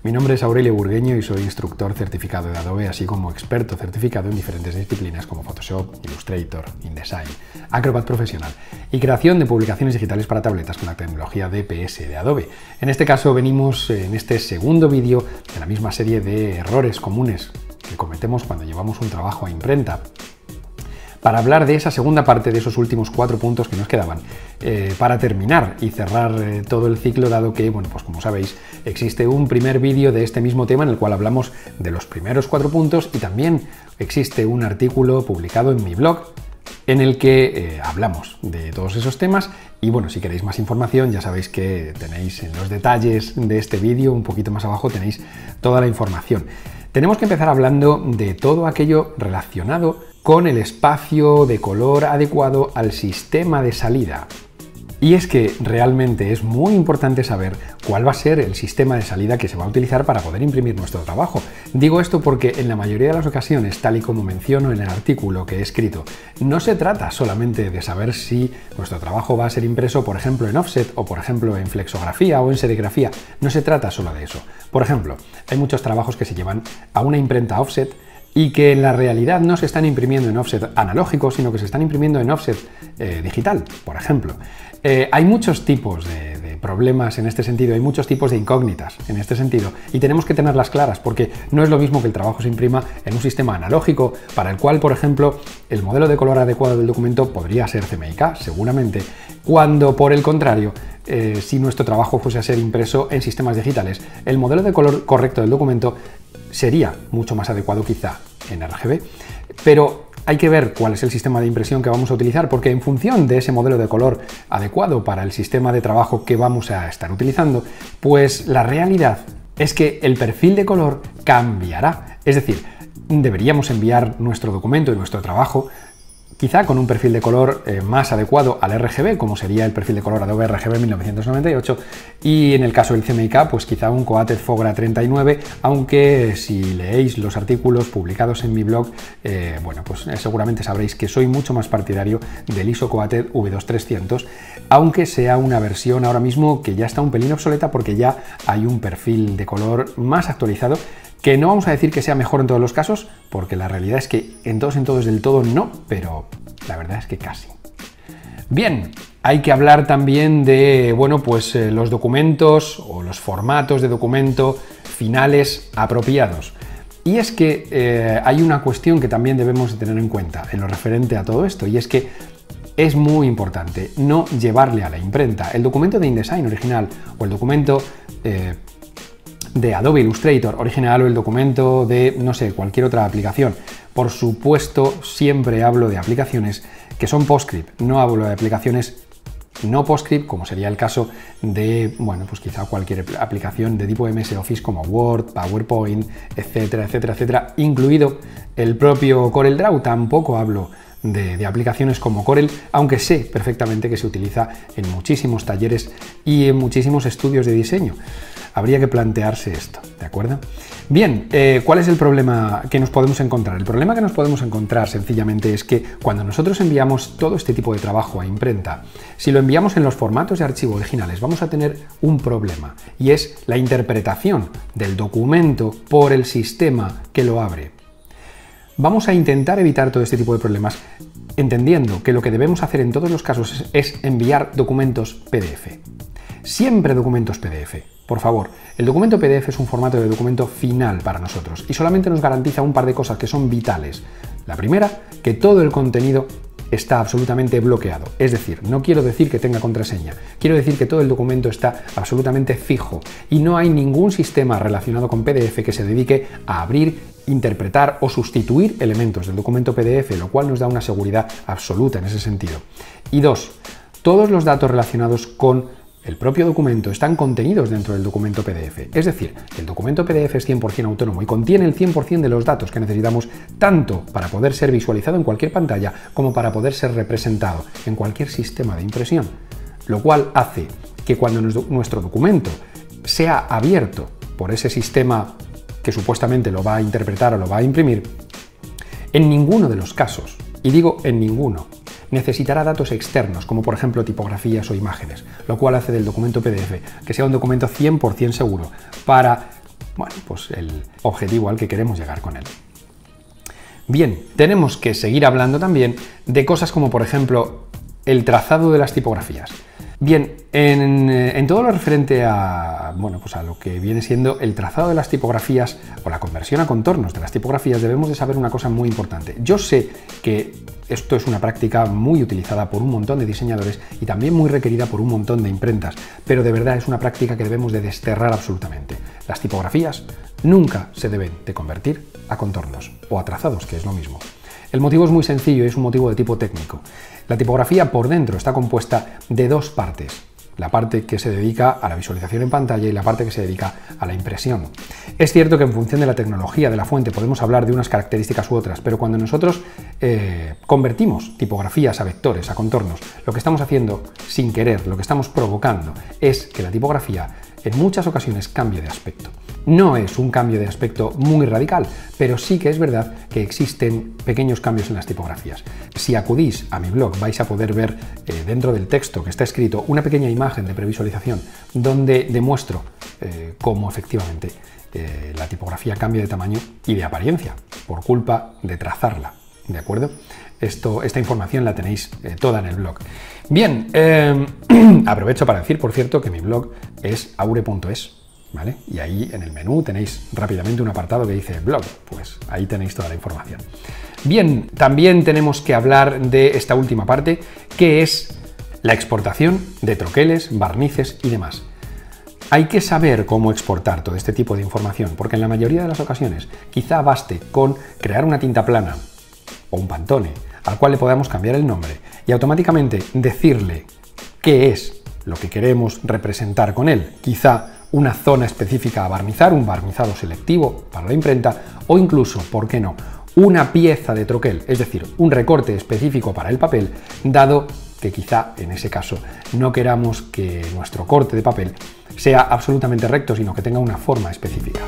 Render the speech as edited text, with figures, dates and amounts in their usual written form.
Mi nombre es Aurelio Burgueño y soy instructor certificado de Adobe, así como experto certificado en diferentes disciplinas como Photoshop, Illustrator, InDesign, Acrobat Profesional y creación de publicaciones digitales para tabletas con la tecnología DPS de Adobe. En este caso venimos en este segundo vídeo de la misma serie de errores comunes que cometemos cuando llevamos un trabajo a imprenta, para hablar de esa segunda parte, de esos últimos 4 puntos que nos quedaban, para terminar y cerrar todo el ciclo, dado que, bueno, pues como sabéis, existe un primer vídeo de este mismo tema en el cual hablamos de los primeros 4 puntos y también existe un artículo publicado en mi blog en el que hablamos de todos esos temas. Y bueno, si queréis más información, ya sabéis que tenéis en los detalles de este vídeo, un poquito más abajo, tenéis toda la información. Tenemos que empezar hablando de todo aquello relacionado con el espacio de color adecuado al sistema de salida. Y es que realmente es muy importante saber cuál va a ser el sistema de salida que se va a utilizar para poder imprimir nuestro trabajo. Digo esto porque en la mayoría de las ocasiones, tal y como menciono en el artículo que he escrito, no se trata solamente de saber si nuestro trabajo va a ser impreso, por ejemplo, en offset o, por ejemplo, en flexografía o en serigrafía. No se trata solo de eso. Por ejemplo, hay muchos trabajos que se llevan a una imprenta offset y que en la realidad no se están imprimiendo en offset analógico, sino que se están imprimiendo en offset digital, por ejemplo. Hay muchos tipos de problemas en este sentido, hay muchos tipos de incógnitas en este sentido, y tenemos que tenerlas claras, porque no es lo mismo que el trabajo se imprima en un sistema analógico, para el cual, por ejemplo, el modelo de color adecuado del documento podría ser CMYK, seguramente, cuando, por el contrario, si nuestro trabajo fuese a ser impreso en sistemas digitales, el modelo de color correcto del documento sería mucho más adecuado quizá en RGB, pero hay que ver cuál es el sistema de impresión que vamos a utilizar, porque en función de ese modelo de color adecuado para el sistema de trabajo que vamos a estar utilizando, pues la realidad es que el perfil de color cambiará. Es decir, deberíamos enviar nuestro documento y nuestro trabajo quizá con un perfil de color más adecuado al RGB, como sería el perfil de color Adobe RGB 1998, y en el caso del CMYK, pues quizá un Coated Fogra 39, aunque si leéis los artículos publicados en mi blog, bueno, pues seguramente sabréis que soy mucho más partidario del ISO Coated V2300, aunque sea una versión ahora mismo que ya está un pelín obsoleta porque ya hay un perfil de color más actualizado, que no vamos a decir que sea mejor en todos los casos, porque la realidad es que en todos del todo no, pero la verdad es que casi. Bien, hay que hablar también de, bueno, pues los documentos o los formatos de documento finales apropiados. Y es que hay una cuestión que también debemos de tener en cuenta en lo referente a todo esto, y es que es muy importante no llevarle a la imprenta el documento de InDesign original o el documento de Adobe Illustrator original o el documento de, no sé, cualquier otra aplicación. Por supuesto, siempre hablo de aplicaciones que son PostScript, no hablo de aplicaciones no PostScript, como sería el caso de, bueno, pues quizá cualquier aplicación de tipo MS Office como Word, PowerPoint, etcétera, etcétera, etcétera, incluido el propio CorelDRAW. Tampoco hablo de aplicaciones como Corel, aunque sé perfectamente que se utiliza en muchísimos talleres y en muchísimos estudios de diseño. Habría que plantearse esto, ¿de acuerdo? Bien, ¿cuál es el problema que nos podemos encontrar? El problema que nos podemos encontrar sencillamente es que cuando nosotros enviamos todo este tipo de trabajo a imprenta, si lo enviamos en los formatos de archivo originales, vamos a tener un problema, y es la interpretación del documento por el sistema que lo abre. Vamos a intentar evitar todo este tipo de problemas, entendiendo que lo que debemos hacer en todos los casos es enviar documentos PDF. Siempre documentos PDF. Por favor, el documento PDF es un formato de documento final para nosotros y solamente nos garantiza un par de cosas que son vitales. La primera, que todo el contenido está absolutamente bloqueado. Es decir, no quiero decir que tenga contraseña, quiero decir que todo el documento está absolutamente fijo y no hay ningún sistema relacionado con PDF que se dedique a abrir, interpretar o sustituir elementos del documento PDF, lo cual nos da una seguridad absoluta en ese sentido. Y dos, todos los datos relacionados con el propio documento están contenidos dentro del documento PDF. Es decir, el documento PDF es 100% autónomo y contiene el 100% de los datos que necesitamos tanto para poder ser visualizado en cualquier pantalla como para poder ser representado en cualquier sistema de impresión. Lo cual hace que cuando nuestro documento sea abierto por ese sistema que supuestamente lo va a interpretar o lo va a imprimir, en ninguno de los casos, y digo en ninguno, necesitará datos externos, como por ejemplo tipografías o imágenes, lo cual hace del documento PDF que sea un documento 100% seguro para bueno, pues el objetivo al que queremos llegar con él. Bien, tenemos que seguir hablando también de cosas como, por ejemplo, el trazado de las tipografías. Bien, en todo lo referente a, bueno, pues a lo que viene siendo el trazado de las tipografías o la conversión a contornos de las tipografías, debemos de saber una cosa muy importante. Yo sé que esto es una práctica muy utilizada por un montón de diseñadores y también muy requerida por un montón de imprentas, pero de verdad es una práctica que debemos de desterrar absolutamente. Las tipografías nunca se deben de convertir a contornos o a trazados, que es lo mismo. El motivo es muy sencillo y es un motivo de tipo técnico. La tipografía por dentro está compuesta de dos partes. La parte que se dedica a la visualización en pantalla y la parte que se dedica a la impresión. Es cierto que en función de la tecnología de la fuente podemos hablar de unas características u otras, pero cuando nosotros convertimos tipografías a vectores, a contornos, lo que estamos haciendo sin querer, lo que estamos provocando es que la tipografía en muchas ocasiones cambie de aspecto. No es un cambio de aspecto muy radical, pero sí que es verdad que existen pequeños cambios en las tipografías. Si acudís a mi blog vais a poder ver dentro del texto que está escrito una pequeña imagen de previsualización donde demuestro cómo efectivamente la tipografía cambia de tamaño y de apariencia por culpa de trazarla, ¿de acuerdo? Esta información la tenéis toda en el blog. Bien, aprovecho para decir, por cierto, que mi blog es aure.es. ¿Vale? Y ahí en el menú tenéis rápidamente un apartado que dice blog, pues ahí tenéis toda la información. Bien, también tenemos que hablar de esta última parte, que es la exportación de troqueles, barnices y demás. Hay que saber cómo exportar todo este tipo de información, porque en la mayoría de las ocasiones quizá baste con crear una tinta plana o un Pantone, al cual le podamos cambiar el nombre y automáticamente decirle qué es lo que queremos representar con él. Quizá una zona específica a barnizar, un barnizado selectivo para la imprenta o incluso, ¿por qué no?, una pieza de troquel, es decir, un recorte específico para el papel, dado que quizá en ese caso no queramos que nuestro corte de papel sea absolutamente recto, sino que tenga una forma específica.